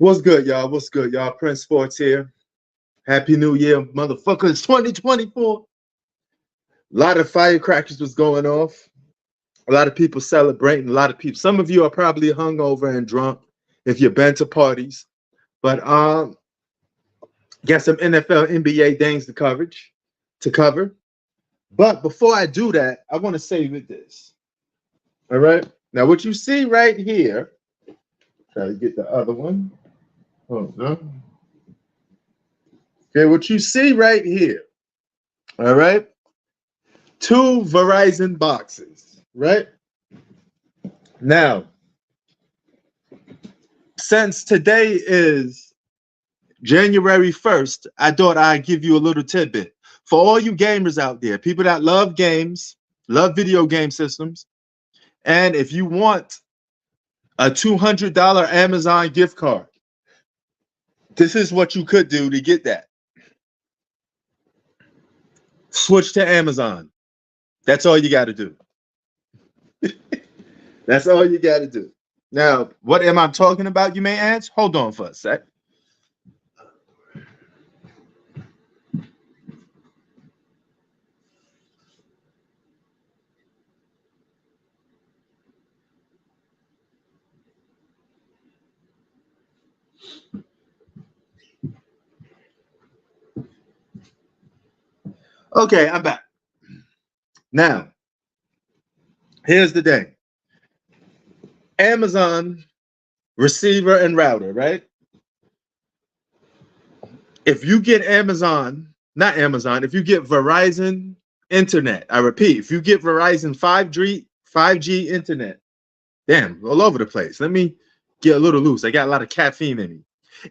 What's good, y'all? What's good, y'all? Prince Sports here. Happy New Year, motherfuckers. 2024. A lot of firecrackers was going off. A lot of people celebrating. A lot of people. Some of you are probably hungover and drunk if you've been to parties. But got some NFL, NBA things to cover. But before I do that, I want to say with this. All right. Now, what you see right here. Try to get the other one. Hold on. Okay, what you see right here, all right? Two Verizon boxes, right? Now, since today is January 1st, I thought I'd give you a little tidbit. For all you gamers out there, people that love games, love video game systems, and if you want a $200 Amazon gift card, this is what you could do to get that. Switch to Amazon. That's all you got to do. That's all you got to do. Now, what am I talking about, you may ask? Hold on for a sec. Okay, I'm back. Now, here's the thing. Amazon receiver and router, right? If you get if you get Verizon internet, I repeat, if you get Verizon 5G internet, damn, all over the place. Let me get a little loose. I got a lot of caffeine in me.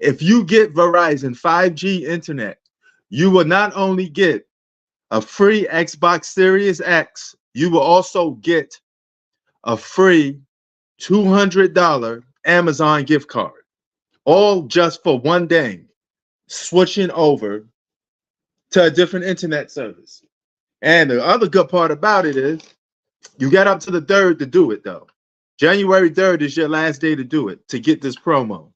If you get Verizon 5G internet, you will not only get a free Xbox Series X, you will also get a free $200 Amazon gift card, all just for one day, switching over to a different internet service. And the other good part about it is you got up to the 3rd to do it, though. January 3rd is your last day to do it, to get this promo.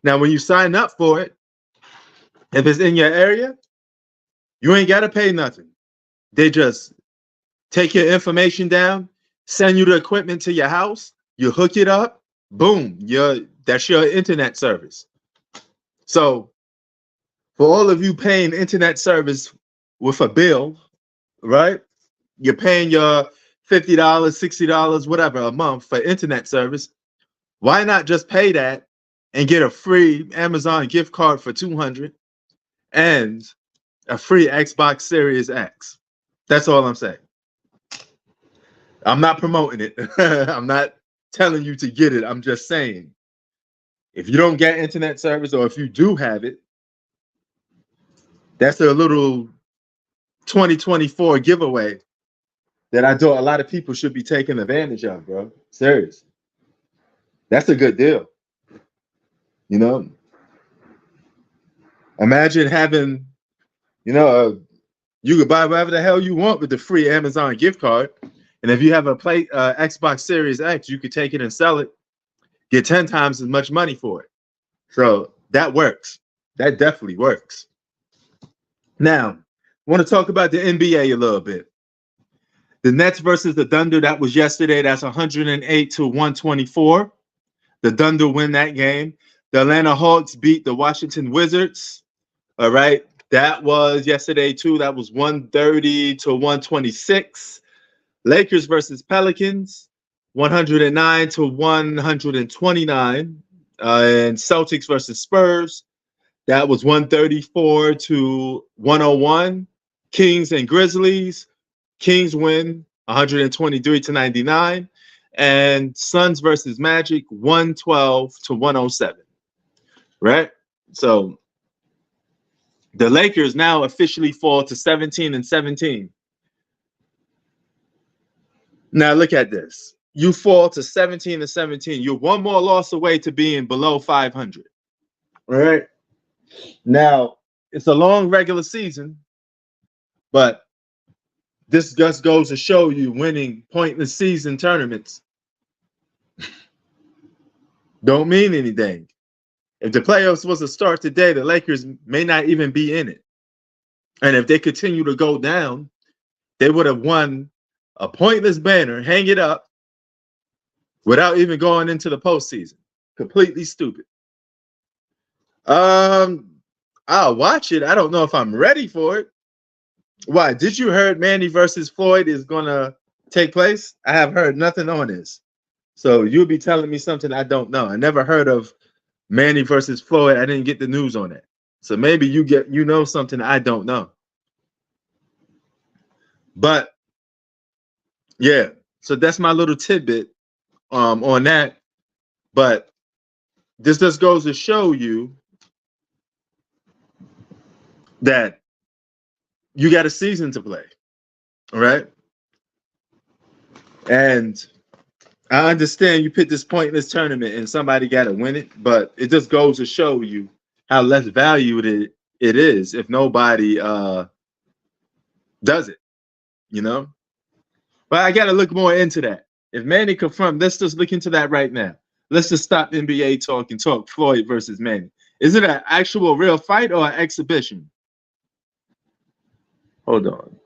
Now, when you sign up for it, if it's in your area, you ain't got to pay nothing. They just take your information down, send you the equipment to your house, you hook it up, boom, that's your internet service. So for all of you paying internet service with a bill, right? You're paying your $50, $60, whatever a month for internet service. Why not just pay that and get a free Amazon gift card for $200 and a free Xbox Series X? That's all I'm saying. I'm not promoting it. I'm not telling you to get it. I'm just saying, if you don't get internet service, or if you do have it, that's a little 2024 giveaway that I thought a lot of people should be taking advantage of, bro. Serious. That's a good deal. You know, imagine having, you could buy whatever the hell you want with the free Amazon gift card. And if you have a Xbox Series X, you could take it and sell it, get 10 times as much money for it. So that works. That definitely works. Now, I want to talk about the NBA a little bit. The Nets versus the Thunder, that was yesterday. That's 108-124. The Thunder win that game. The Atlanta Hawks beat the Washington Wizards. All right. That was yesterday, too. That was 130-126. Lakers versus Pelicans, 109-129. And Celtics versus Spurs, that was 134-101. Kings and Grizzlies, Kings win 123-99. And Suns versus Magic, 112-107. Right? So the Lakers now officially fall to 17-17. Now look at this. You fall to 17-17. You're one more loss away to being below 500. All right. Now, it's a long regular season, but this just goes to show you winning pointless season tournaments don't mean anything. If the playoffs was to start today, the Lakers may not even be in it. And if they continue to go down, they would have won a pointless banner, hang it up without even going into the postseason. Completely stupid. I'll watch it. I don't know if I'm ready for it. Why? Did you heard Manny versus Floyd is gonna take place? I have heard nothing on this. So you'll be telling me something I don't know. I never heard of Manny versus Floyd. I didn't get the news on it. So maybe you know something I don't know. But yeah, so that's my little tidbit on that. But this just goes to show you that you got a season to play. All right. And I understand you picked this pointless tournament and somebody got to win it, but it just goes to show you how less valued it is if nobody does it, you know? But I got to look more into that. If Manny confirmed, let's just look into that right now. Let's just stop NBA talk and talk Floyd versus Manny. Is it an actual real fight or an exhibition? Hold on.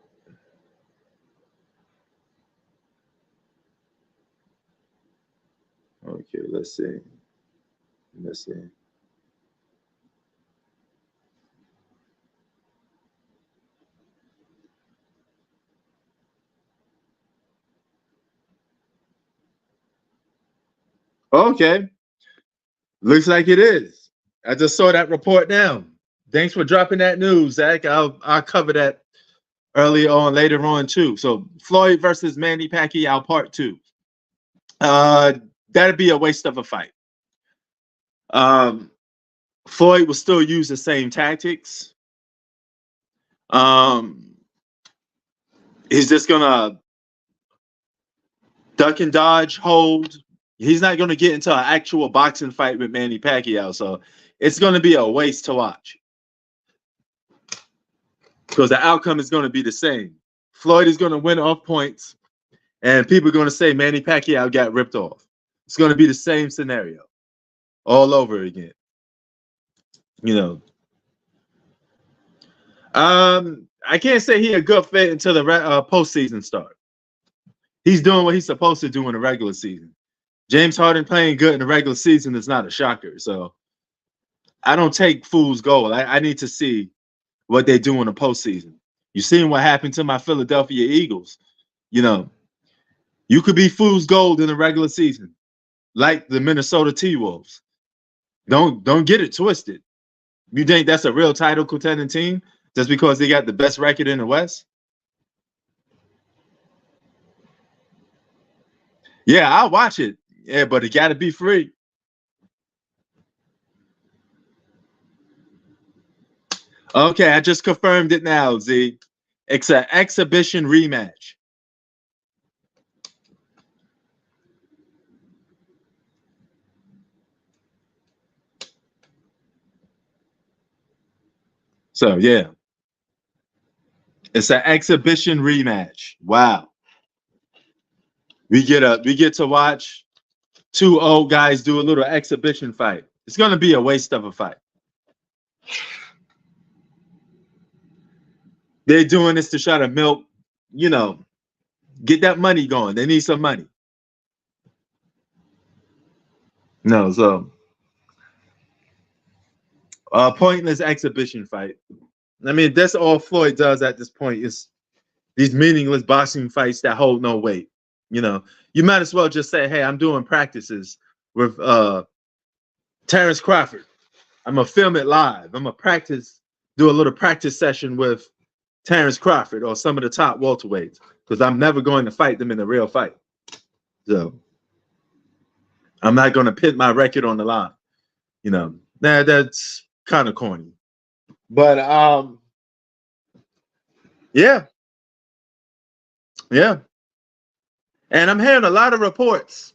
Okay, let's see. Let's see. Okay. Looks like it is. I just saw that report now. Thanks for dropping that news, Zach. I'll cover that earlier on, later on too. So Floyd versus Manny Pacquiao Part 2. That'd be a waste of a fight. Floyd will still use the same tactics. He's just gonna duck and dodge, hold. He's not gonna get into an actual boxing fight with Manny Pacquiao, so it's gonna be a waste to watch because the outcome is gonna be the same. Floyd is gonna win off points, and people are gonna say Manny Pacquiao got ripped off. It's gonna be the same scenario all over again. You know, I can't say he a good fit until the postseason start. He's doing what he's supposed to do in the regular season. James Harden playing good in the regular season is not a shocker. So I don't take fool's gold. I need to see what they do in the postseason. You seen what happened to my Philadelphia Eagles. You know, you could be fool's gold in the regular season, like the Minnesota T-Wolves. Don't get it twisted. You think that's a real title contending team just because they got the best record in the West? Yeah, I'll watch it. Yeah, but it got to be free. Okay, I just confirmed it now, Z. It's an exhibition rematch. So yeah, it's an exhibition rematch. Wow, we get to watch two old guys do a little exhibition fight. It's gonna be a waste of a fight. They're doing this to try to milk, get that money going. They need some money. No, so pointless exhibition fight. I mean, that's all Floyd does at this point is these meaningless boxing fights that hold no weight. You might as well just say, hey, I'm doing practices with Terrence Crawford. I'm going to film it live. I'm going to do a little practice session with Terrence Crawford or some of the top welterweights because I'm never going to fight them in a real fight. So I'm not going to put my record on the line. That's kind of corny. But yeah. And I'm hearing a lot of reports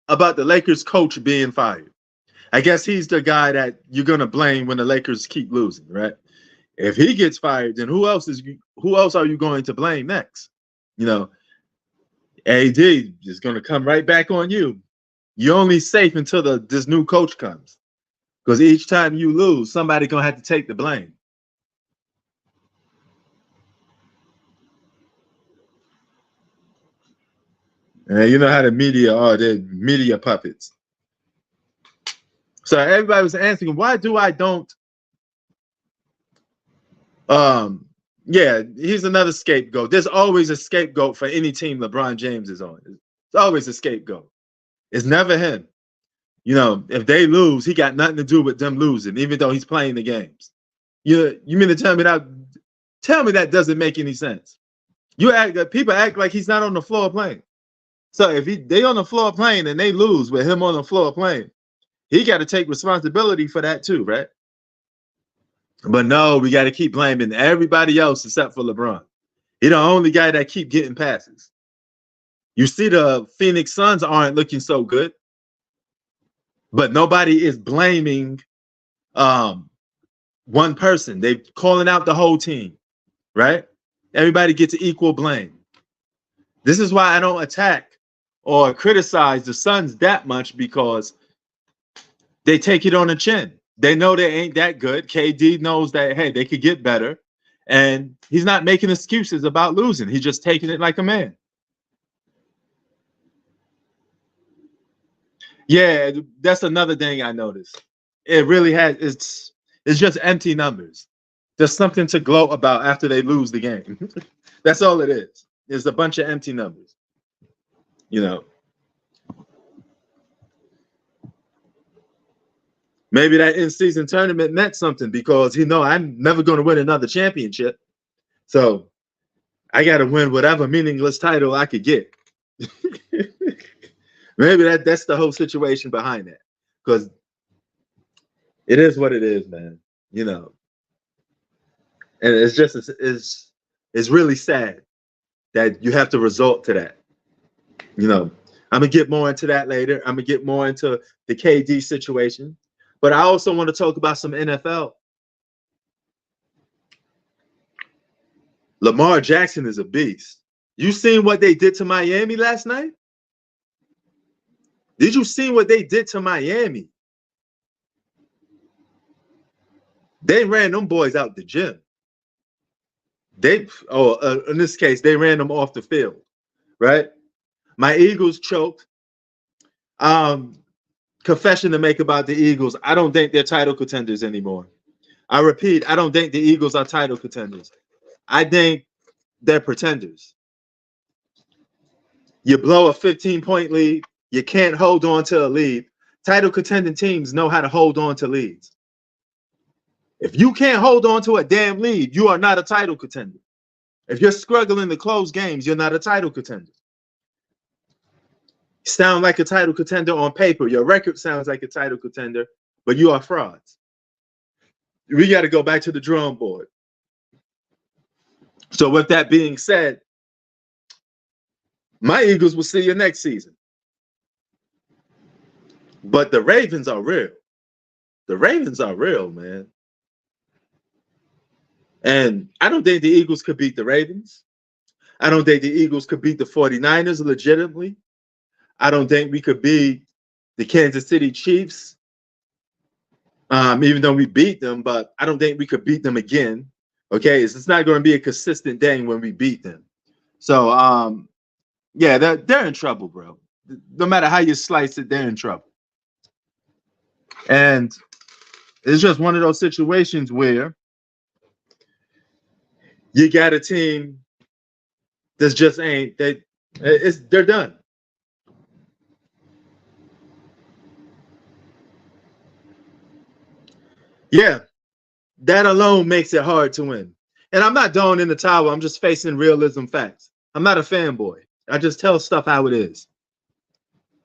about the Lakers coach being fired. I guess he's the guy that you're going to blame when the Lakers keep losing, right? If he gets fired, then who else are you going to blame next? AD is going to come right back on you. You're only safe until this new coach comes. Because each time you lose, somebody gonna have to take the blame. And you know how the media are, they're media puppets. So everybody was asking, why do I don't? Yeah, he's another scapegoat. There's always a scapegoat for any team LeBron James is on. It's always a scapegoat. It's never him. You know, if they lose, he got nothing to do with them losing, even though he's playing the games. You mean to tell me that? Tell me that doesn't make any sense. People act like he's not on the floor playing. So if they on the floor playing and they lose with him on the floor playing, he got to take responsibility for that too, right? But no, we got to keep blaming everybody else except for LeBron. He's the only guy that keep getting passes. You see the Phoenix Suns aren't looking so good, but nobody is blaming one person. They're calling out the whole team, right? Everybody gets equal blame. This is why I don't attack or criticize the Suns that much, because they take it on the chin. They know they ain't that good. KD knows that, hey, they could get better. And he's not making excuses about losing. He's just taking it like a man. Yeah, that's another thing I noticed. It really has, it's just empty numbers. There's something to gloat about after they lose the game. That's all it is. It's a bunch of empty numbers. You know. Maybe that in-season tournament meant something, because I'm never going to win another championship. So I got to win whatever meaningless title I could get. Maybe that's the whole situation behind that, because it is what it is, man. You know, and it's just it's really sad that you have to resort to that. You know, I'm gonna get more into that later. I'm gonna get more into the KD situation, but I also want to talk about some NFL. Lamar Jackson is a beast. You seen what they did to Miami last night? Did you see what they did to Miami? They ran them boys out the gym. In this case, they ran them off the field, right? My Eagles choked. Confession to make about the Eagles. I don't think they're title contenders anymore. I repeat, I don't think the Eagles are title contenders. I think they're pretenders. You blow a 15-point lead, you can't hold on to a lead. Title contending teams know how to hold on to leads. If you can't hold on to a damn lead, you are not a title contender. If you're struggling to close games, you're not a title contender. You sound like a title contender on paper. Your record sounds like a title contender, but you are frauds. We got to go back to the drawing board. So with that being said, my Eagles will see you next season. But the Ravens are real. The Ravens are real, man. And I don't think the Eagles could beat the Ravens. I don't think the Eagles could beat the 49ers legitimately. I don't think we could beat the Kansas City Chiefs, even though we beat them, but I don't think we could beat them again. Okay, it's not going to be a consistent thing when we beat them. So, yeah, they're in trouble, bro. No matter how you slice it, they're in trouble. And it's just one of those situations where you got a team that's just they're done. Yeah, that alone makes it hard to win. And I'm not throwing in the towel. I'm just facing realism facts. I'm not a fanboy. I just tell stuff how it is.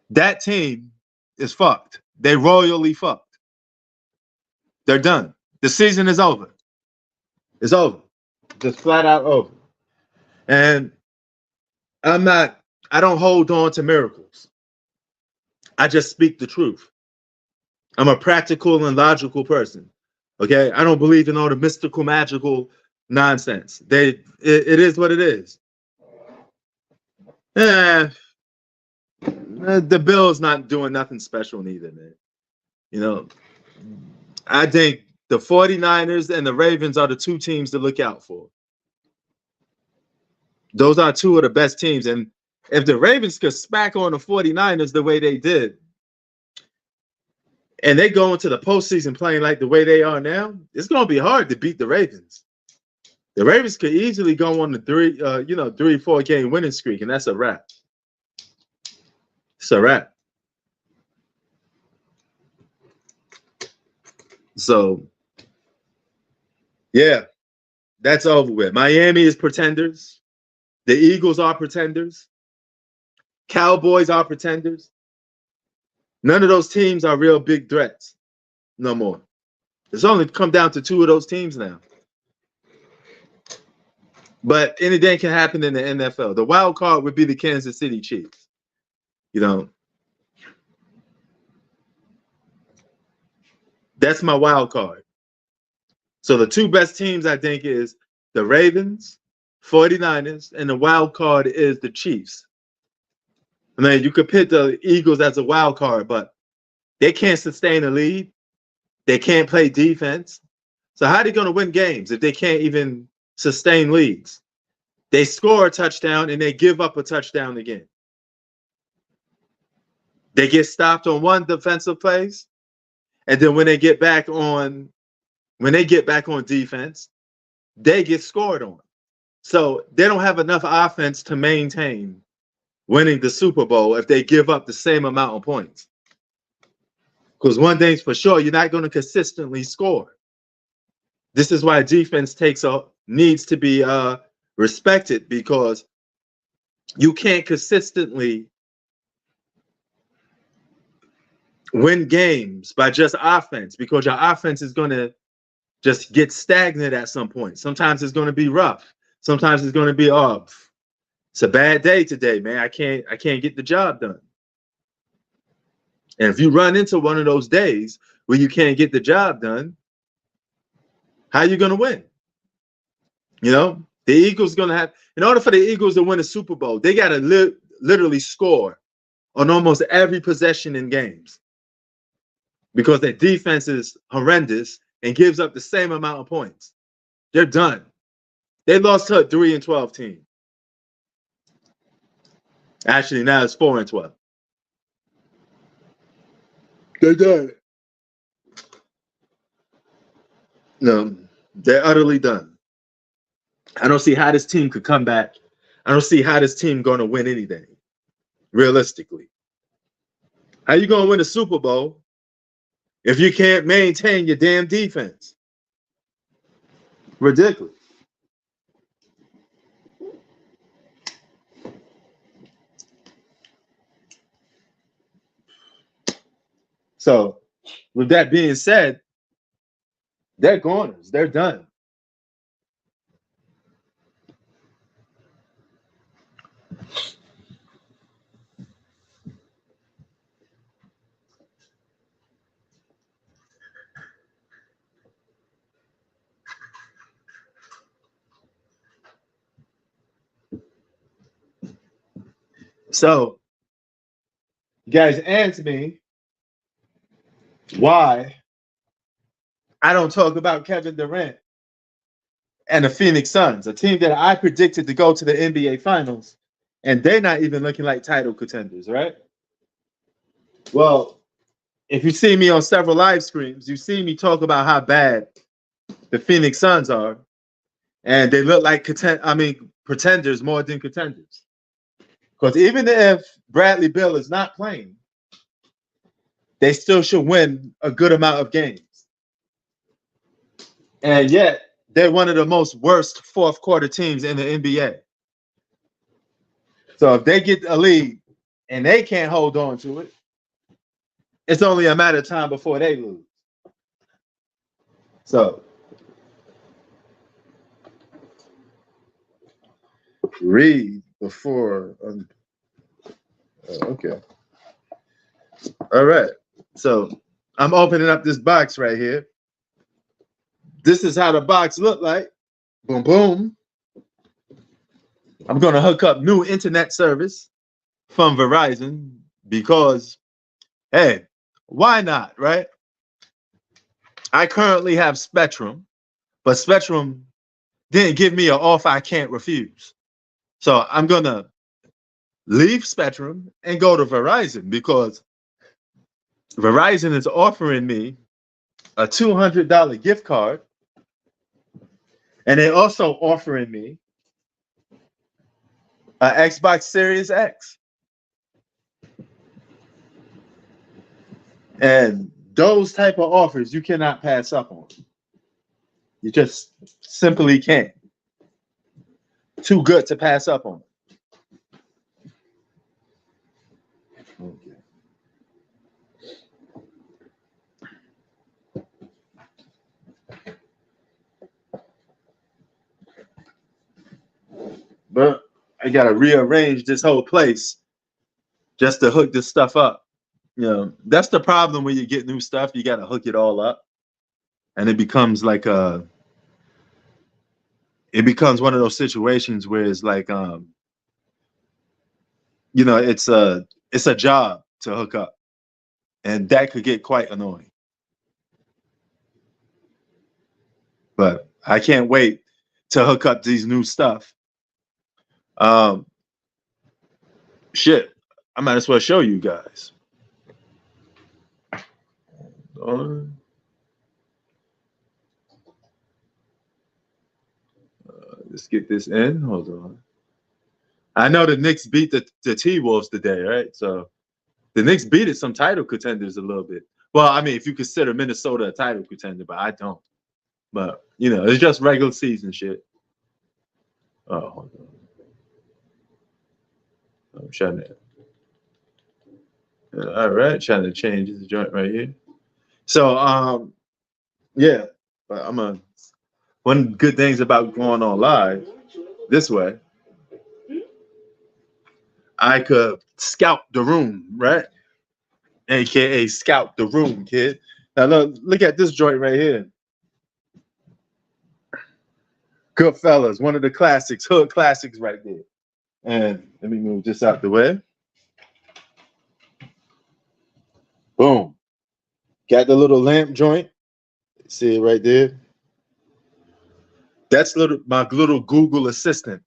That team is fucked. They royally fucked. They're done. The season is over. It's over. Just flat out over. And I don't hold on to miracles. I just speak the truth. I'm a practical and logical person. Okay? I don't believe in all the mystical, magical nonsense. It is what it is. The Bills not doing nothing special neither, man. You know, I think the 49ers and the Ravens are the two teams to look out for. Those are two of the best teams. And if the Ravens could smack on the 49ers the way they did, and they go into the postseason playing like the way they are now, it's going to be hard to beat the Ravens. The Ravens could easily go on the 3-4 game winning streak, and that's a wrap. It's a wrap. So, yeah, that's over with. Miami is pretenders. The Eagles are pretenders. Cowboys are pretenders. None of those teams are real big threats no more. It's only come down to two of those teams now. But anything can happen in the NFL. The wild card would be the Kansas City Chiefs. You know, that's my wild card. So the two best teams, I think, is the Ravens, 49ers, and the wild card is the Chiefs. I mean, you could pick the Eagles as a wild card, but they can't sustain a lead. They can't play defense. So how are they going to win games if they can't even sustain leads? They score a touchdown and they give up a touchdown again. They get stopped on one defensive plays, and then when they get back on defense, they get scored on. So they don't have enough offense to maintain winning the Super Bowl if they give up the same amount of points. Because one thing's for sure, you're not going to consistently score. This is why defense needs to be respected, because you can't consistently win games by just offense, because your offense is going to just get stagnant at some point. Sometimes it's going to be rough. Sometimes it's going to be off. It's a bad day today, man. I can't get the job done. And if you run into one of those days where you can't get the job done, how are you going to win? You know, the Eagles going to have, in order for the Eagles to win a Super Bowl, they got to literally score on almost every possession in games, because their defense is horrendous and gives up the same amount of points. They're done. They lost to a 3-12 team. Actually, now it's 4-12. They're done. No, they're utterly done. I don't see how this team could come back. I don't see how this team going to win anything, realistically. How you going to win a Super Bowl if you can't maintain your damn defense? Ridiculous. So, with that being said, they're goners. They're done. So, you guys answer me why I don't talk about Kevin Durant and the Phoenix Suns, a team that I predicted to go to the NBA Finals, and they're not even looking like title contenders, right? Well, if you see me on several live streams, you see me talk about how bad the Phoenix Suns are, and they look like pretenders more than contenders. Because even if Bradley Beal is not playing, they still should win a good amount of games. And yet, they're one of the most worst fourth quarter teams in the NBA. So if they get a lead and they can't hold on to it, it's only a matter of time before they lose. So read before. Okay. All right. So I'm opening up this box right here. This is how the box look like. Boom, boom. I'm going to hook up new internet service from Verizon because, hey, why not, right? I currently have Spectrum, but Spectrum didn't give me an offer I can't refuse. So I'm gonna leave Spectrum and go to Verizon because Verizon is offering me a $200 gift card, and they're also offering me an Xbox Series X. And those type of offers you cannot pass up on. You just simply can't. Too good to pass up on. Okay. But I gotta rearrange this whole place just to hook this stuff up. You know, that's the problem when you get new stuff. You gotta hook it all up, and it becomes like it becomes one of those situations where it's like you know, it's a job to hook up, and that could get quite annoying. But I can't wait to hook up these new stuff. Shit, I might as well show you guys. Let's get this in. Hold on. I know the Knicks beat the T-Wolves today, right? So the Knicks beat some title contenders a little bit. Well, I mean, if you consider Minnesota a title contender, but I don't. But, you know, it's just regular season shit. Oh, hold on. I'm trying to. All right, trying to change this joint right here. So, yeah, but one good things about going on live this way, I could scout the room, right? AKA scout the room, kid. Now look at this joint right here. Goodfellas, one of the classics, hood classics right there. And let me move this out the way. Boom. Got the little lamp joint. See it right there? That's my little Google assistant.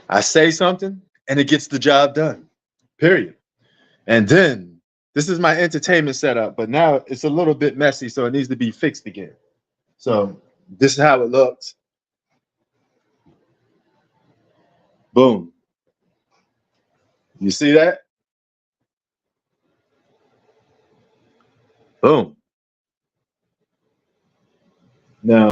I say something and it gets the job done. Period. And then this is my entertainment setup, but now it's a little bit messy, so it needs to be fixed again. So this is how it looks. Boom. You see that? Boom. Now,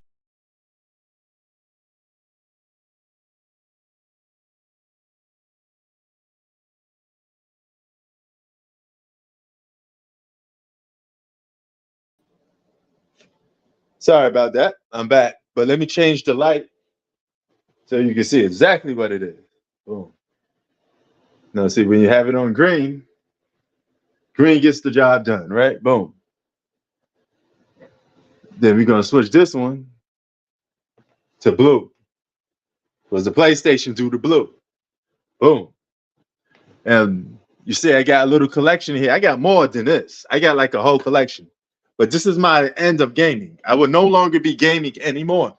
sorry about that. I'm back. But let me change the light so you can see exactly what it is. Boom. Now, see, when you have it on green, green gets the job done, right? Boom. Then we're going to switch this one to blue. Because the PlayStation do the blue. Boom. And you see, I got a little collection here. I got more than this. I got like a whole collection. But this is my end of gaming. I will no longer be gaming anymore.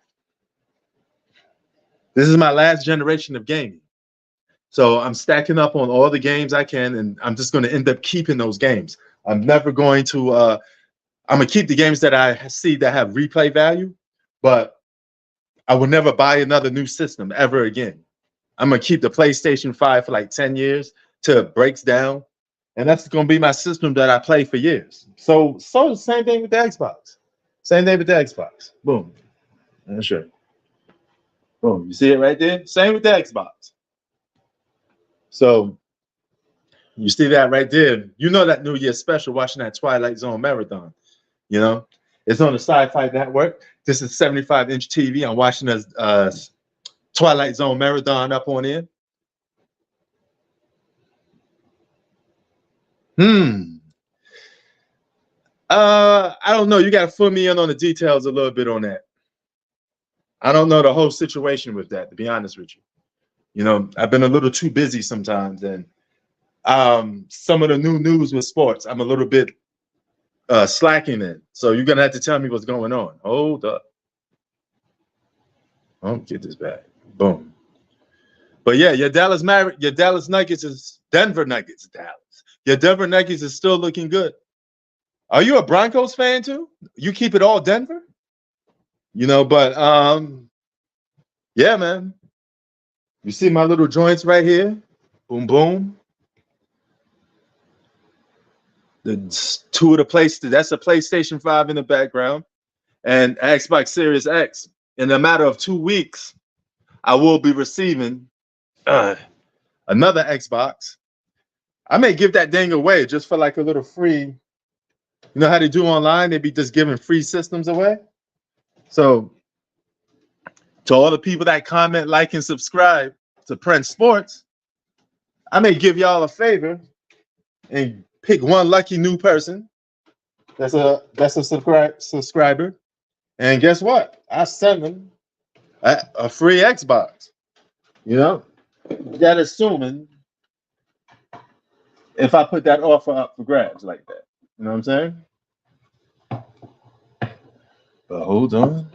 This is my last generation of gaming. So I'm stacking up on all the games I can, and I'm just going to end up keeping those games. I'm never going to, I'm going to keep the games that I see that have replay value, but I will never buy another new system ever again. I'm going to keep the PlayStation 5 for like 10 years till it breaks down. And that's going to be my system that I play for years. So the same thing with the Xbox. Same thing with the Xbox. Boom. That's right. Boom. You see it right there? Same with the Xbox. So you see that right there. You know that New Year's special watching that Twilight Zone marathon. You know, it's on the Sci-Fi Network. This is 75-inch TV. I'm watching a Twilight Zone marathon up on here. I don't know. You got to fill me in on the details a little bit on that. I don't know the whole situation with that, to be honest with you. You know, I've been a little too busy sometimes, and some of the new news with sports, I'm a little bit slacking in. So you're gonna have to tell me what's going on. Hold up. Oh, get this back. Boom. But yeah, your Dallas Nuggets is Denver Nuggets, Dallas. Your Denver Nuggets is still looking good. Are you a Broncos fan too? You keep it all Denver? But yeah, man. You see my little joints right here? Boom, boom. The two of the that's a PlayStation 5 in the background and Xbox Series X. In a matter of 2 weeks, I will be receiving another Xbox. I may give that thing away just for like a little free. You know how they do online? They be just giving free systems away. So to all the people that comment, like, and subscribe to Prince Sports, I may give y'all a favor and pick one lucky new person that's a subscriber. And guess what? I send them a free Xbox. That assuming if I put that offer up for grabs like that. You know what I'm saying? But hold on.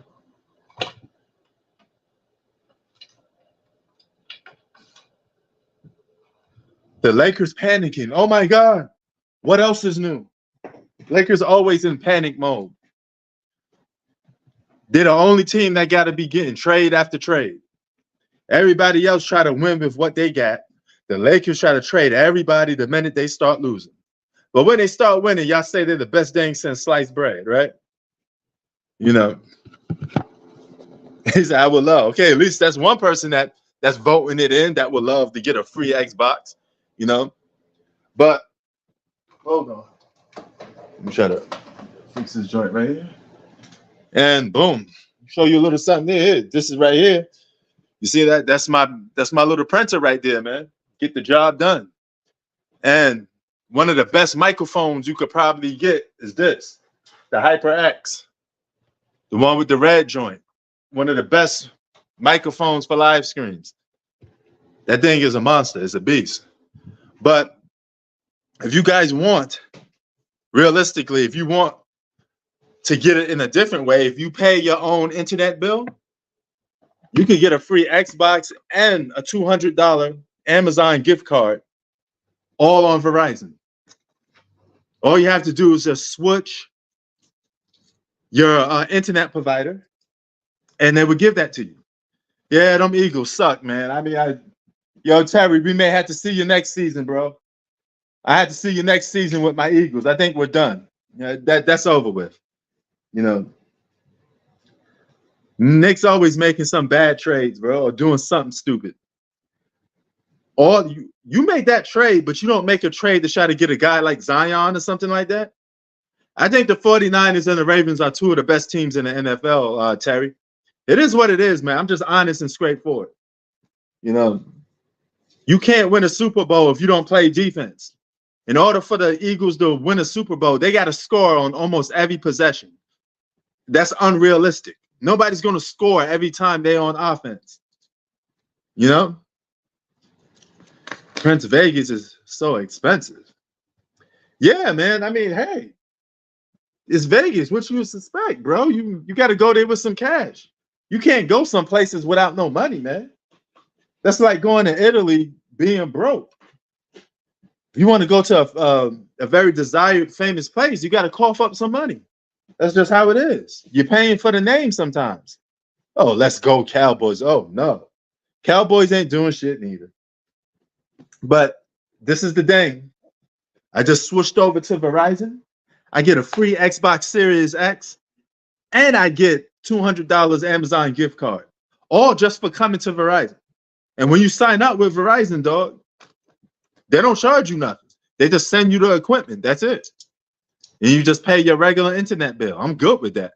The Lakers panicking. Oh my God. What else is new? Lakers always in panic mode. They're the only team that got to be getting trade after trade. Everybody else try to win with what they got. The Lakers try to trade everybody the minute they start losing. But when they start winning, y'all say they're the best thing since sliced bread, right? He said, I would love. Okay, at least that's one person that's voting it in that would love to get a free Xbox, But hold on. Let me try to fix this joint right here. And boom. Show you a little something here. This is right here. You see that? That's my little printer right there, man. Get the job done. And one of the best microphones you could probably get is this, the HyperX, the one with the red joint. One of the best microphones for live streams. That thing is a monster. It's a beast. But if you guys want, realistically, if you want to get it in a different way, if you pay your own internet bill, you can get a free Xbox and a $200 Amazon gift card, all on Verizon. All you have to do is just switch your internet provider, and they would give that to you. Yeah, them Eagles suck, man. I mean, yo, Terry, we may have to see you next season, bro. I had to see you next season with my Eagles. I think we're done. That's over with. Nick's always making some bad trades, bro, or doing something stupid. Or you make that trade, but you don't make a trade to try to get a guy like Zion or something like that. I think the 49ers and the Ravens are two of the best teams in the NFL, Terry. It is what it is, man. I'm just honest and straightforward. You can't win a Super Bowl if you don't play defense. In order for the Eagles to win a Super Bowl, they got to score on almost every possession. That's unrealistic. Nobody's going to score every time they're on offense. Prince Vegas is so expensive. Yeah, man. I mean, hey, it's Vegas. What you suspect, bro? You got to go there with some cash. You can't go some places without no money, man. That's like going to Italy being broke. If you want to go to a very desired, famous place, you got to cough up some money. That's just how it is. You're paying for the name sometimes. Oh, let's go Cowboys. Oh, no. Cowboys ain't doing shit neither. But this is the thing. I just switched over to Verizon. I get a free Xbox Series X, and I get $200 Amazon gift card, all just for coming to Verizon. And when you sign up with Verizon, dog, they don't charge you nothing. They just send you the equipment. That's it. And you just pay your regular internet bill. I'm good with that.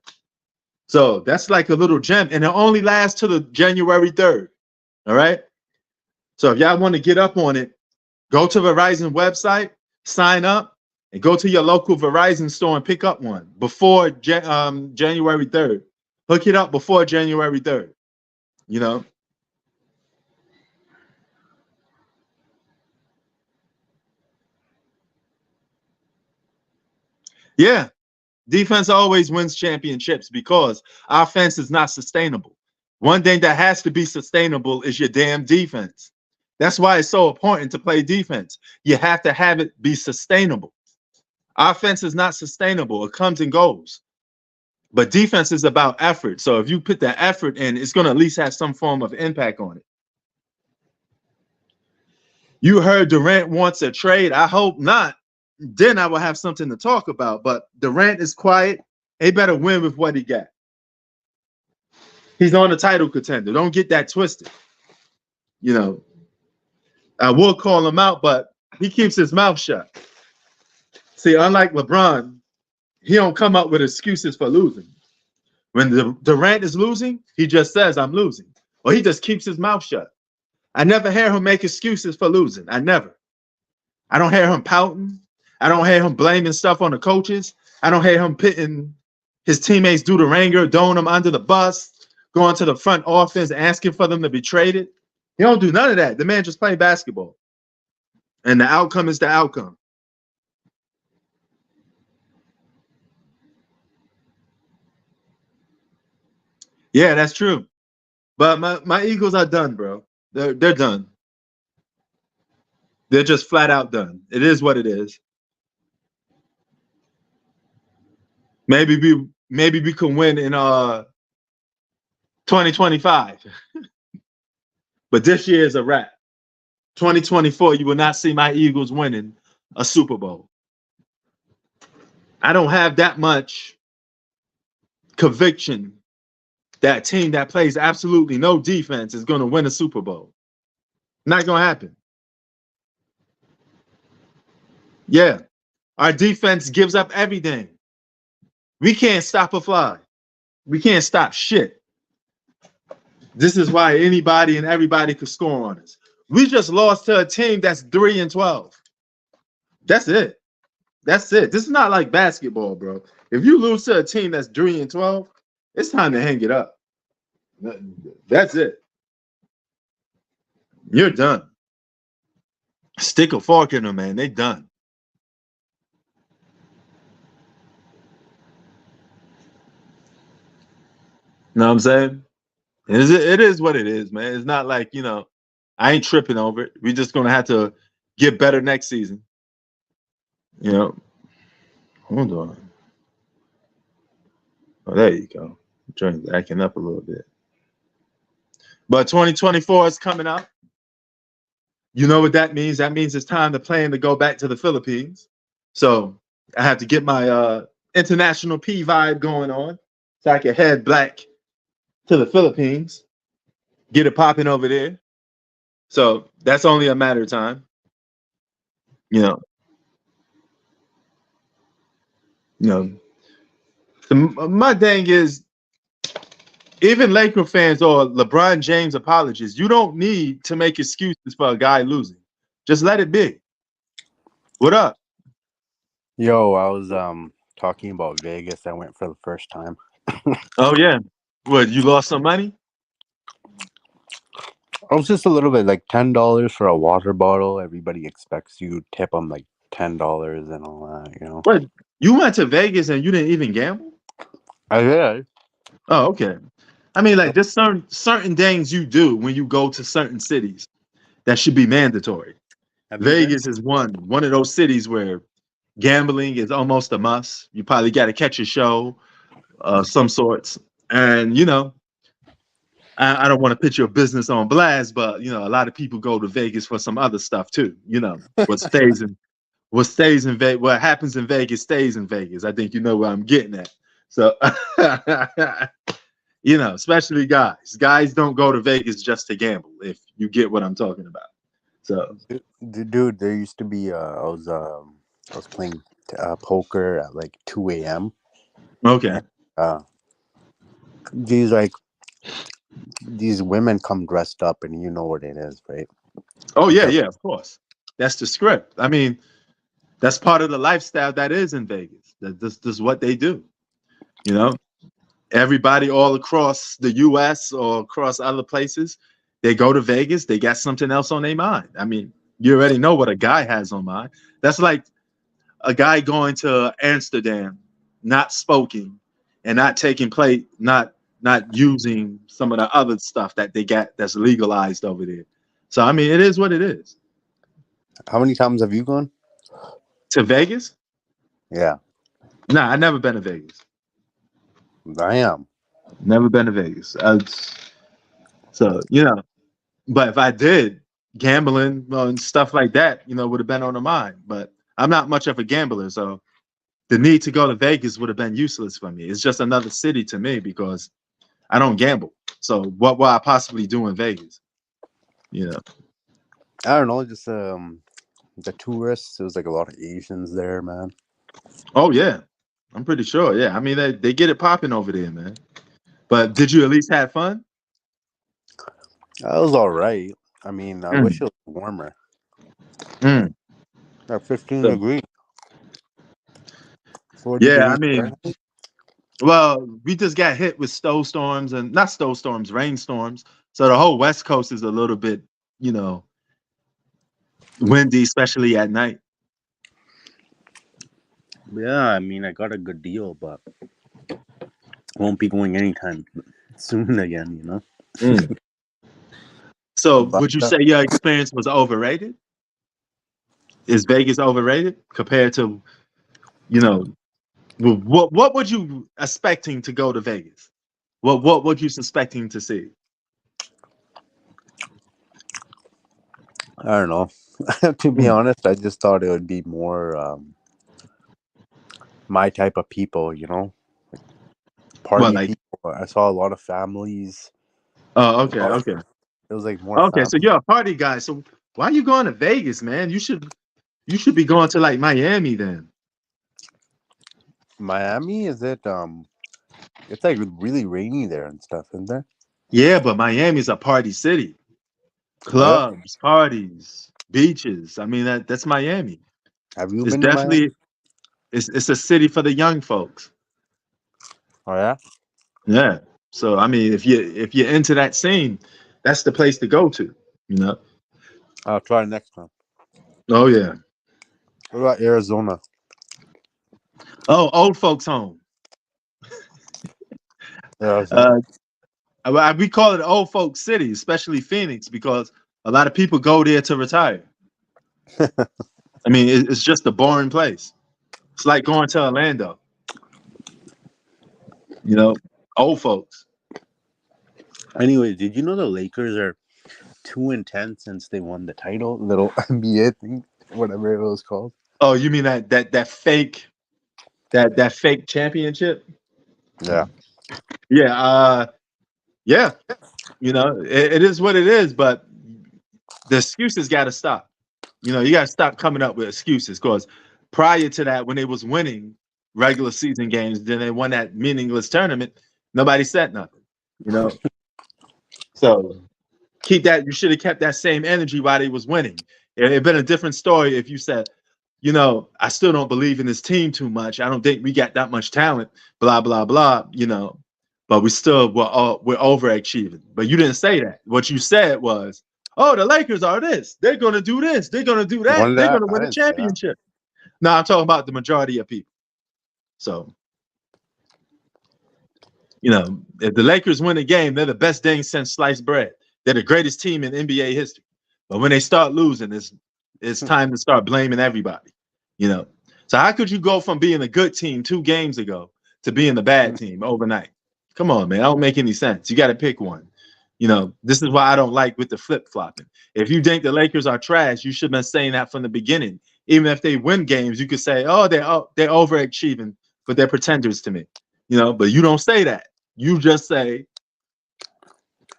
So that's like a little gem. And it only lasts till the January 3rd. All right. So if y'all want to get up on it, go to Verizon website, sign up, and go to your local Verizon store and pick up one before January 3rd. Hook it up before January 3rd. Yeah. Defense always wins championships because offense is not sustainable. One thing that has to be sustainable is your damn defense. That's why it's so important to play defense. You have to have it be sustainable. Offense is not sustainable. It comes and goes. But defense is about effort. So if you put that effort in, it's going to at least have some form of impact on it. You heard Durant wants a trade. I hope not. Then I will have something to talk about. But Durant is quiet. He better win with what he got. He's on a title contender. Don't get that twisted. You know, I will call him out, but he keeps his mouth shut. See, unlike LeBron, he don't come up with excuses for losing. When Durant is losing, he just says, I'm losing. Or he just keeps his mouth shut. I never hear him make excuses for losing. I never. I don't hear him pouting. I don't hear him blaming stuff on the coaches. I don't hear him pitting his teammates through the ringer, throwing them under the bus, going to the front office, asking for them to be traded. He don't do none of that. The man just play basketball. And the outcome is the outcome. Yeah, that's true. But my Eagles are done, bro. They're done. They're just flat out done. It is what it is. Maybe we can win in 2025. But this year is a wrap. 2024, you will not see my Eagles winning a Super Bowl. I don't have that much conviction that team that plays absolutely no defense is going to win a Super Bowl. Not going to happen. Yeah, our defense gives up everything. We can't stop a fly. We can't stop shit. This is why anybody and everybody could score on us. We just lost to a team that's 3-12. That's it. That's it. This is not like basketball, bro. If you lose to a team that's 3-12, it's time to hang it up. That's it. You're done. Stick a fork in them, man. They done. You know what I'm saying? It is what it is, man. It's not like, you know, I ain't tripping over it. We're just going to have to get better next season. You know, hold on. Oh, there you go. Joint's acting up a little bit. But 2024 is coming up. You know what that means? That means it's time to plan to go back to the Philippines. So I have to get my international P vibe going on so I can head back to the Philippines, get it popping over there. So that's only a matter of time. You know, my thing is, even Laker fans or LeBron James apologists, you don't need to make excuses for a guy losing. Just let it be. What up? Yo, I was talking about Vegas. I went for the first time. Oh yeah. What, you lost some money? It was just a little bit, like $10 for a water bottle. Everybody expects you tip them like $10 and all that, you know. What? You went to Vegas and you didn't even gamble? I did. Oh, okay. I mean, like, there's certain things you do when you go to certain cities that should be mandatory. Vegas is one of those cities where gambling is almost a must. You probably got to catch a show of some sorts. And, you know, I don't want to put your business on blast, but, you know, a lot of people go to Vegas for some other stuff, too. You know, what stays in Vegas, what happens in Vegas stays in Vegas. I think you know where I'm getting at. So, you know, especially guys. Guys don't go to Vegas just to gamble, if you get what I'm talking about. So, dude, there used to be I was playing poker at like 2 a.m. okay. And, these women come dressed up, and you know what it is, right? Oh yeah, yeah, of course. That's the script. I mean, that's part of the lifestyle that is in Vegas. This is what they do. You know, everybody all across the U.S. or across other places, they go to Vegas. They got something else on their mind. I mean, you already know what a guy has on mind. That's like a guy going to Amsterdam not smoking, and not taking plate, not using some of the other stuff that they got that's legalized over there. So I mean, it is what it is. How many times have you gone? To Vegas? Yeah, Nah, I never been to Vegas. I am. Never been to Vegas. So but if I did, gambling and stuff like that, would have been on the mind. But I'm not much of a gambler, so the need to go to Vegas would have been useless for me. It's just another city to me because I don't gamble. So what will I possibly do in Vegas? I don't know, just the tourists. There was like a lot of Asians there, man. Oh yeah, I'm pretty sure. Yeah, I mean they get it popping over there, man. But did you at least have fun? That was all right. I mean, I wish Mm, it was warmer. mm. Like 15 So, degrees, 4 yeah, I degrees mean, Fahrenheit. well, we just got hit with snowstorms and not snowstorms, rainstorms. So the whole West Coast is a little bit, windy, especially at night. Yeah, I mean, I got a good deal, but won't be going anytime soon again, you know? Mm. So But would you say your experience was overrated? Is Vegas overrated compared to, you know, what would you expecting to go to Vegas? What would you suspecting to see? I don't know. To be Mm. honest, I just thought it would be more my type of people, you know? What Party like? people. I saw a lot of families. Oh, okay, okay, It was like more okay. So family. you're a party guy. So why are you going to Vegas, man? You should be going to like Miami then. Miami, is it it's like really rainy there and stuff, isn't there? Yeah, but Miami's a party city. Oh yeah. Clubs, parties, beaches. I mean that's Miami. Have you It's been to Miami? definitely it's a city for the young folks. Oh yeah? Yeah. So I mean, if you're into that scene, that's the place to go to. You know. I'll try next time. Oh yeah. What about Arizona? Oh, old folks home. Arizona. Uh, we call it old folks city, especially Phoenix, because a lot of people go there to retire. I mean, it's just a boring place. It's like going to Orlando. You know, old folks. Anyway, did you know the Lakers are 2-10 since they won the title? Little NBA thing, whatever it was called. Oh, you mean that fake that fake championship? Yeah. Yeah. Yeah. It is what it is, but the excuses got to stop. You got to stop coming up with excuses because prior to that, when they was winning regular season games, then they won that meaningless tournament. Nobody said nothing. You know, so keep that. You should have kept that same energy while they was winning. It'd been a different story if you said, I still don't believe in this team too much. I don't think we got that much talent. Blah blah blah. But we're overachieving. But you didn't say that. What you said was, "Oh, the Lakers are this. They're gonna do this. They're gonna do that. One They're that gonna I win a didn't say that. championship." No, I'm talking about the majority of people. So, if the Lakers win a game, they're the best thing since sliced bread. They're the greatest team in NBA history. But when they start losing, it's time to start blaming everybody. You know. So how could you go from being a good team 2 games ago to being the bad team overnight? Come on, man. That don't make any sense. You got to pick one. This is why I don't like with the flip flopping. If you think the Lakers are trash, you should have been saying that from the beginning. Even if they win games, you could say, "Oh, they're overachieving, but they're pretenders to me." But you don't say that. You just say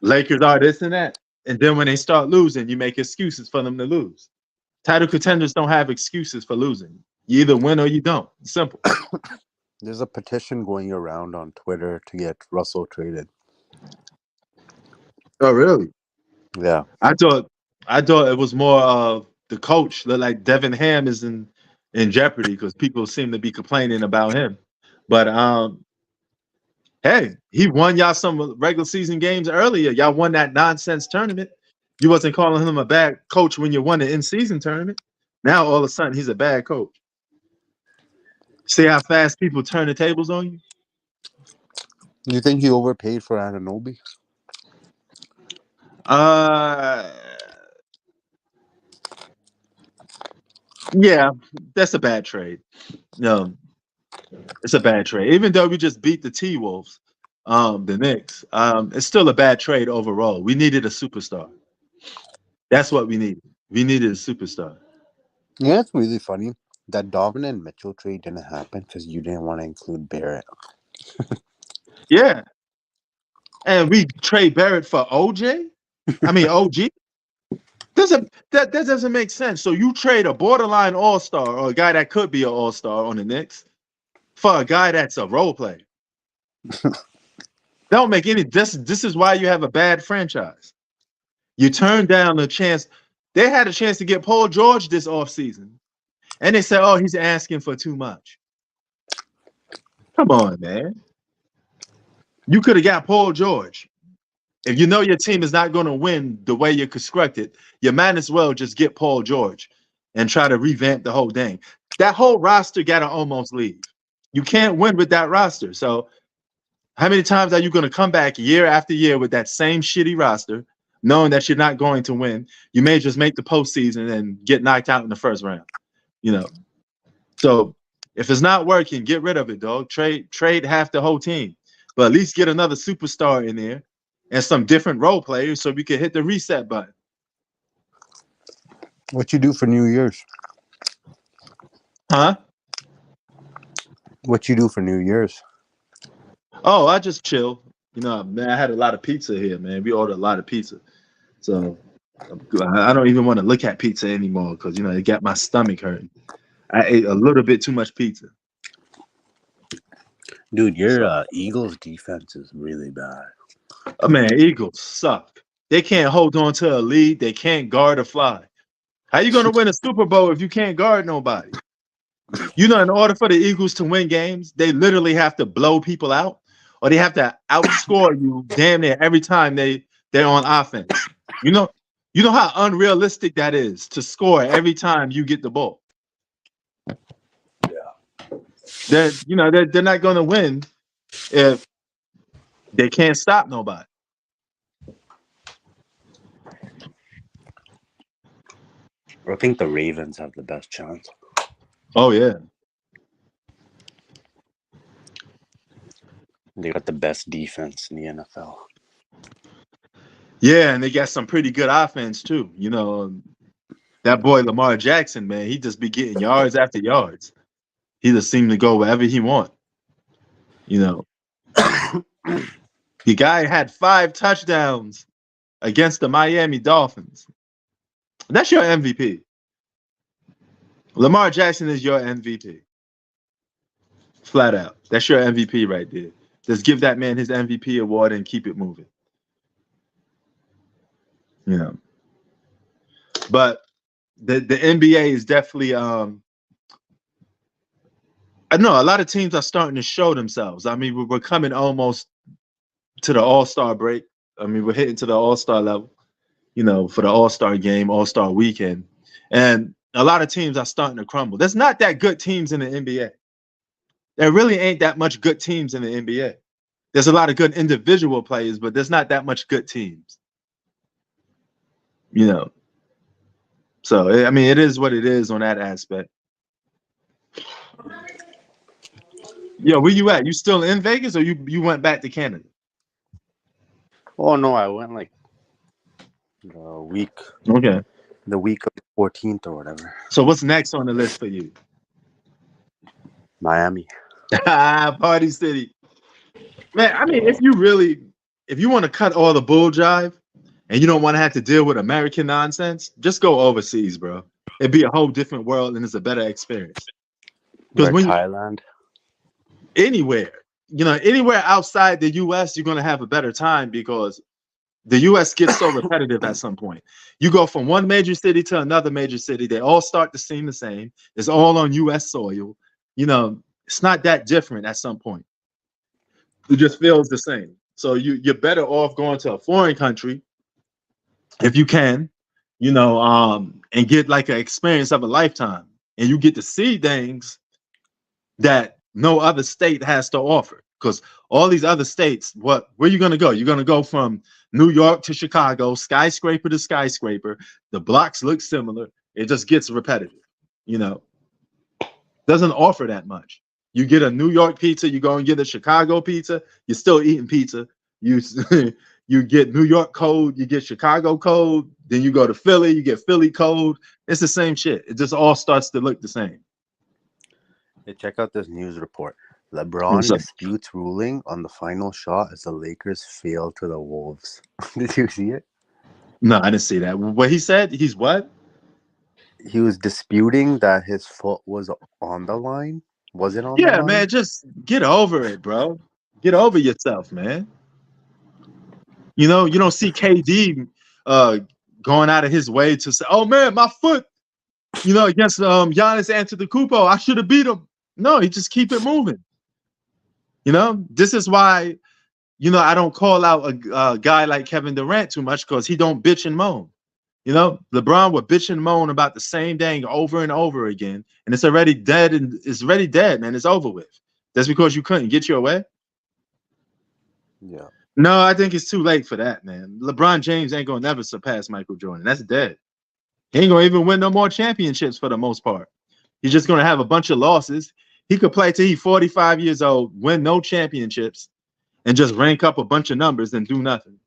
Lakers are this and that, and then when they start losing, you make excuses for them to lose. Title contenders don't have excuses for losing. You either win or you don't. It's simple. There's a petition going around on Twitter to get Russell traded. Oh, really? Yeah. I thought it was more of the coach. Look like Devin Ham is in jeopardy because people seem to be complaining about him. But hey, he won y'all some regular season games earlier. Y'all won that nonsense tournament. You wasn't calling him a bad coach when you won the in-season tournament. Now all of a sudden he's a bad coach. See how fast people turn the tables on you? You think he overpaid for Ananobi? Uh, yeah, that's a bad trade. No, it's a bad trade. Even though we just beat the T Wolves, the Knicks, it's still a bad trade overall. We needed a superstar. That's what we needed. We needed a superstar. Yeah, it's really funny that Donovan and Mitchell trade didn't happen because you didn't want to include Barrett. Yeah, and we trade Barrett for OJ. I mean OG. That doesn't make sense. So you trade a borderline all star or a guy that could be an all star on the Knicks for a guy that's a role player. That don't make any. This is why you have a bad franchise. You turned down the chance. They had a chance to get Paul George this offseason. And they said, oh, he's asking for too much. Come on, man. You could have got Paul George. If you know your team is not going to win the way you're constructed, you might as well just get Paul George and try to revamp the whole thing. That whole roster got to almost leave. You can't win with that roster. So how many times are you going to come back year after year with that same shitty roster, knowing that you're not going to win? You may just make the postseason and get knocked out in the first round. You know, so if it's not working, get rid of it, dog. Trade half the whole team, but at least get another superstar in there and some different role players so we can hit the reset button. What you do for New Year's? Huh? What you do for New Year's? Oh, I just chill. You know, man, I had a lot of pizza here, man. We ordered a lot of pizza. So I don't even want to look at pizza anymore because, you know, it got my stomach hurting. I ate a little bit too much pizza. Dude, your So, Eagles defense is really bad. oh, man, Eagles suck. They can't hold on to a lead. They can't guard a fly. How you going to win a Super Bowl if you can't guard nobody? You know, in order for the Eagles to win games, they literally have to blow people out or they have to outscore you damn near every time they're on offense. You know how unrealistic that is to score every time you get the ball. They're not going to win if they can't stop nobody. I think the Ravens have the best chance. Oh yeah. They got the best defense in the NFL. Yeah, and they got some pretty good offense too. You know, that boy Lamar Jackson, man, he just be getting yards after yards. He just seems to go wherever he want. You know, the guy had 5 touchdowns against the Miami Dolphins. That's your MVP. Lamar Jackson is your MVP. Flat out. That's your MVP right there. Just give that man his MVP award and keep it moving. You know. But the NBA is definitely I know a lot of teams are starting to show themselves. I mean, we're coming almost to the All-Star break. I mean, we're hitting to the All-Star level, you know, for the All-Star game, All-Star weekend. And a lot of teams are starting to crumble. There's not that good teams in the NBA. There really ain't that much good teams in the NBA. There's a lot of good individual players, but there's not that much good teams. You know. So, I mean, it is what it is on that aspect. Yo, where you at? You still in Vegas or you went back to Canada? Oh no, I went like the week Okay. of the 14th or whatever. So what's next on the list for you? Miami. Party City. Man, I mean, if you want to cut all the bull jive and you don't want to have to deal with American nonsense, just go overseas, bro. It'd be a whole different world and it's a better experience. Because Or when Thailand. anywhere, you know, anywhere outside the US, you're gonna have a better time because the US gets so repetitive at some point. You go from one major city to another major city, they all start to seem the same. It's all on US soil. You know, it's not that different at some point. It just feels the same. So you're better off going to a foreign country if you can, you know, and get like an experience of a lifetime. And you get to see things that no other state has to offer. Because all these other states, where are you going to go? You're going to go from New York to Chicago, skyscraper to skyscraper. The blocks look similar. It just gets repetitive, you know. Doesn't offer that much. You get a New York pizza, you go and get a Chicago pizza, you're still eating pizza. You you get New York code, you get Chicago code, then you go to Philly, you get Philly code. It's the same shit. It just all starts to look the same. Hey, check out this news report. What's LeBron up? disputes ruling on the final shot as the Lakers fail to the Wolves. Did you see it? No, I didn't see that. What he said? He's what? He was disputing that his foot was on the line. Was it on the Yeah, man, line? just get over it, bro. Get over yourself, man. You know, you don't see KD going out of his way to say, "Oh man, my foot," you know, against Giannis Antetokounmpo. I should have beat him. No, he just keep it moving. You know, this is why, you know, I don't call out a guy like Kevin Durant too much because he don't bitch and moan. You know, LeBron would bitch and moan about the same thing over and over again, and it's already dead. And it's already dead, man. It's over with. That's because you couldn't get your way. Yeah. No, I think it's too late for that, man. LeBron James ain't gonna never surpass Michael Jordan. That's dead. He ain't gonna even win no more championships for the most part. He's just gonna have a bunch of losses. He could play till he's 45 years old, win no championships, and just rank up a bunch of numbers and do nothing.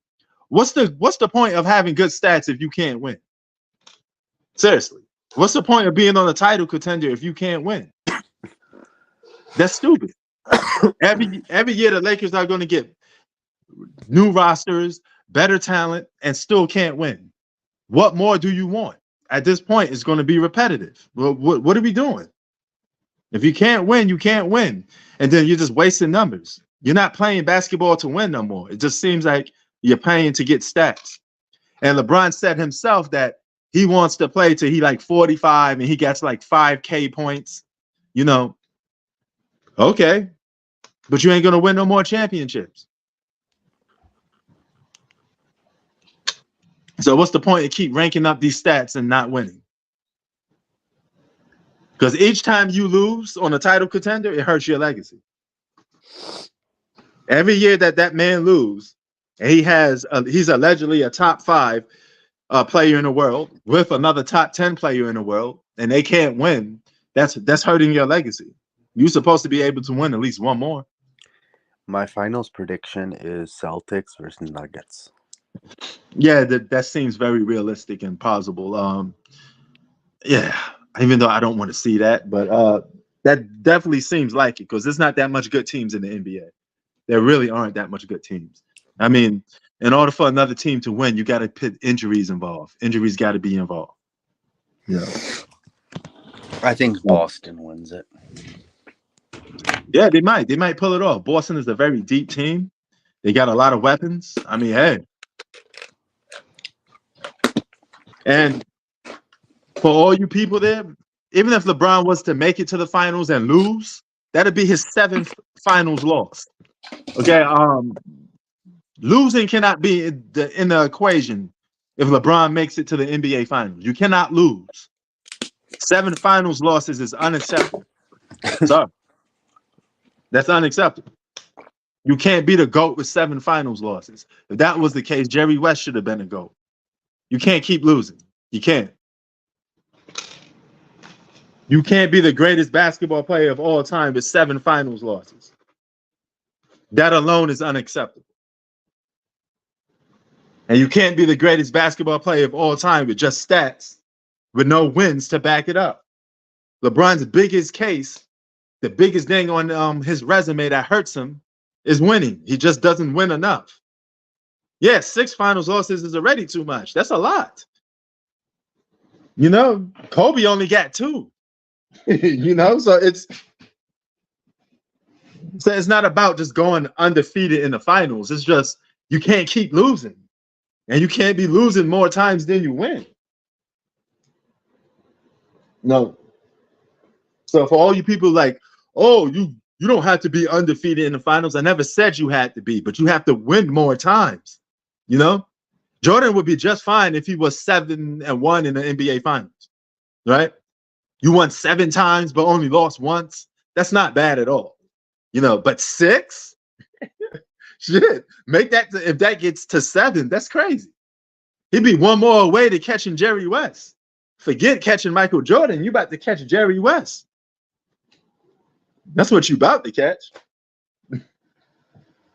What's the point of having good stats if you can't win? Seriously. What's the point of being on a title contender if you can't win? That's stupid. Every year the Lakers are going to get new rosters, better talent, and still can't win. What more do you want? At this point, it's going to be repetitive. Well, what are we doing? If you can't win, you can't win. And then you're just wasting numbers. You're not playing basketball to win no more. It just seems like you're paying to get stats. And LeBron said himself that he wants to play till he like 45 and he gets like 5K points. You know, okay. But you ain't going to win no more championships. So what's the point of keep ranking up these stats and not winning? Because each time you lose on a title contender, it hurts your legacy. Every year that man lose, and he's allegedly a top 5 player in the world with another top 10 player in the world, and they can't win. That's hurting your legacy. You're supposed to be able to win at least one more. My finals prediction is Celtics versus Nuggets. Yeah, that seems very realistic and plausible. Yeah, even though I don't want to see that, but that definitely seems like it because there's not that much good teams in the NBA. There really aren't that much good teams. I mean, in order for another team to win, you got to put injuries involved. Injuries got to be involved. Yeah. I think Boston wins it. Yeah, they might. They might pull it off. Boston is a very deep team. They got a lot of weapons. I mean, hey. And for all you people there, even if LeBron was to make it to the finals and lose, that'd be his 7th finals loss. Okay. Losing cannot be in the equation if LeBron makes it to the NBA finals. You cannot lose. 7 finals losses is unacceptable. Sorry. That's unacceptable. You can't be the GOAT with 7 finals losses. If that was the case, Jerry West should have been a GOAT. You can't keep losing. You can't. You can't be the greatest basketball player of all time with 7 finals losses. That alone is unacceptable. And you can't be the greatest basketball player of all time with just stats, with no wins to back it up. LeBron's biggest case, the biggest thing on his resume that hurts him is winning. He just doesn't win enough. Yeah, 6 finals losses is already too much. That's a lot. You know, Kobe only got 2. You know, so it's not about just going undefeated in the finals. It's just you can't keep losing. And you can't be losing more times than you win. No. So for all you people like, oh, you don't have to be undefeated in the finals. I never said you had to be, but you have to win more times. You know? Jordan would be just fine if he was 7-1 in the NBA finals. Right? You won 7 times, but only lost once. That's not bad at all. You know, but 6? Shit. Make that if that gets to 7, that's crazy. He'd be one more away to catching Jerry West. Forget catching Michael Jordan. You about to catch Jerry West. That's what you about to catch.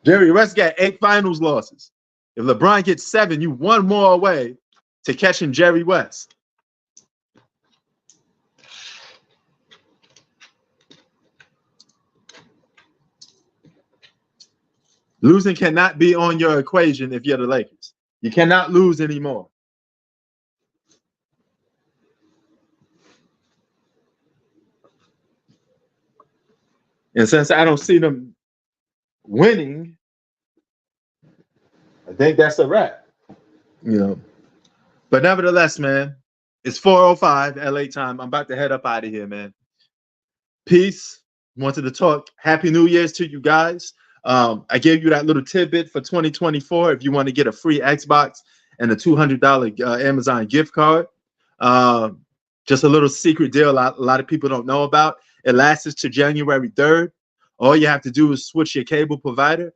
Jerry West got 8 finals losses. If LeBron gets 7, you one more away to catching Jerry West. Losing cannot be on your equation if you're the Lakers. You cannot lose anymore. And since I don't see them winning, I think that's a wrap. You know. But nevertheless, man, it's 4:05 LA time. I'm about to head up out of here, man. Peace. Wanted to talk Happy New Year's to you guys. I gave you that little tidbit for 2024 if you want to get a free Xbox and a $200 Amazon gift card. Just a little secret deal a lot of people don't know about. It lasts to January 3rd. All you have to do is switch your cable provider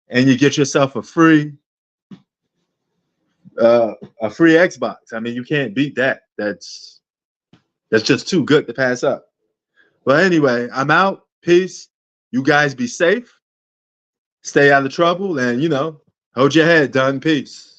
and you get yourself a free Xbox. I mean, you can't beat that. That's just too good to pass up. But anyway, I'm out. Peace. You guys be safe. Stay out of trouble and, hold your head down. Peace.